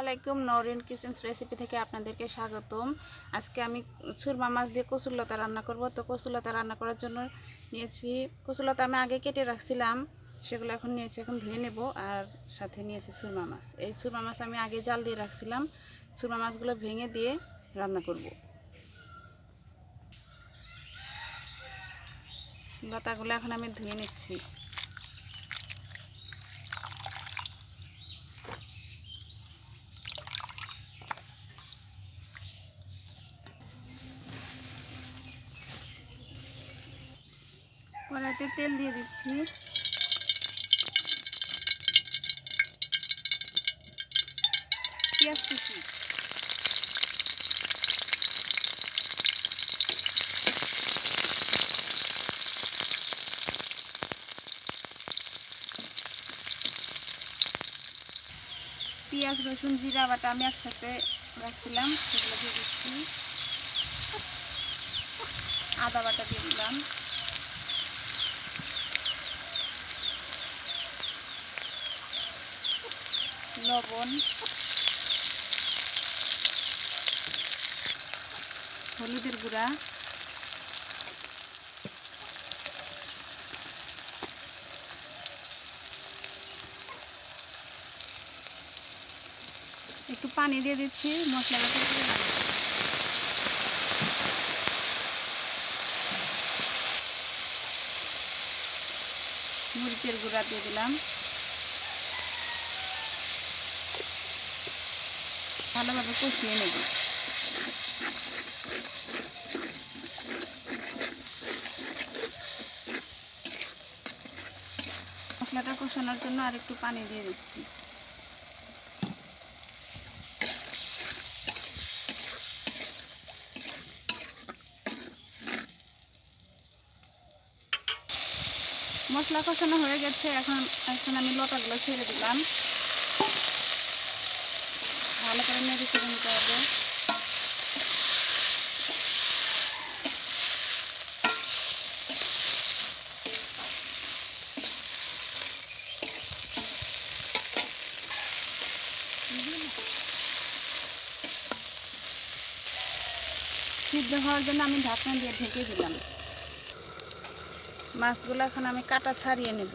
আলাইকুম, Norin kitchens recipe থেকে আপনাদেরকে স্বাগতম। আজকে আমি সুরমা মাছ দিয়ে কচুরলতা রান্না করব। তো কচুরলতা রান্না করার জন্য নিয়েছি কচুরলতা, আমি আগে কেটে রাখছিলাম, সেগুলো এখন নিয়েছি, এখন ধুয়ে নেব। আর সাথে নিয়েছি সুরমা মাছ। এই সুরমা মাছ আমি আগে জাল দিয়ে রাখছিলাম। সুরমা মাছগুলো ভেঙে দিয়ে রান্না করব। লতাগুলো এখন আমি ধুয়ে নিচ্ছি। কড়াইতে তেল দিয়ে দিচ্ছি। পেঁয়াজ কুচি, পেঁয়াজ, রসুন, জিরা বাটা আমি একসাথে রাখছিলাম, সেগুলো দিয়ে দিচ্ছি। আদা বাটা দিয়ে দিলাম। লবণ, হলুদের গুঁড়া, একটু পানি দিয়ে দিচ্ছি। মশলাটা মরিচের গুঁড়া দিয়ে দিলাম। ভালোভাবে কষিয়ে নেব। মশলাটা কষানোর জন্য আর একটু পানি দিয়ে দিচ্ছি। মশলা কষানো হয়ে গেছে। এখন আমি লতাগুলো ছেড়ে দিলাম। ভালো করে নেড়ে চেড়ে নিতে হবে। সিদ্ধ হওয়ার জন্য আমি ঢাকনা দিয়ে ঢেকে দিলাম। মাছগুলো এখন আমি কাটা ছাড়িয়ে নেব।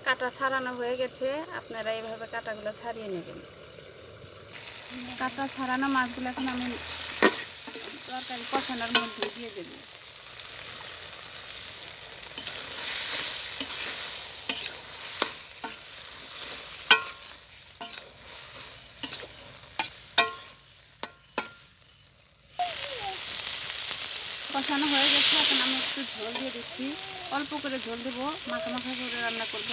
কাটা ছাড়ানো হয়ে গেছে। আপনারা এইভাবে কাটাগুলো ছাড়িয়ে নেবেন। কাটা ছাড়ানো মাছগুলো এখন আমি তরকারি কষানোর মধ্যে দিয়ে দেব। কষানো হয়ে গেছে। এখন আমি একটু ঝোল দিয়ে দিচ্ছি। অল্প করে ঝোল দেবো। মাখা মাখা করে রান্না করব।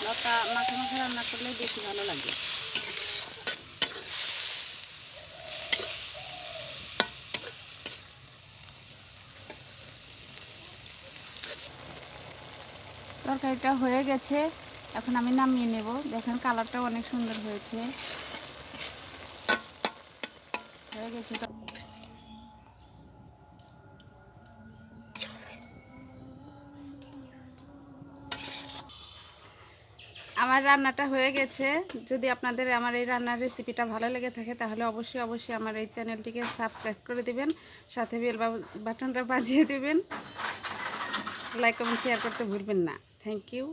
লতা মাখা মাখা রান্না করলে বেশি ভালো লাগে। তরকারিটা হয়ে গেছে। এখন আমি নামিয়ে নেব। দেখেন কালারটাও অনেক সুন্দর হয়েছে। হয়ে গেছে। আমার রান্নাটা হয়ে গেছে। যদি আপনাদের আমার এই রান্নার রেসিপিটা ভালো লেগে থাকে তাহলে অবশ্যই আমার এই চ্যানেলটিকে সাবস্ক্রাইব করে দিবেন, সাথে বেল বাটনটা বাজিয়ে দিবেন, লাইক কমেন্ট শেয়ার করতে ভুলবেন না। Thank you.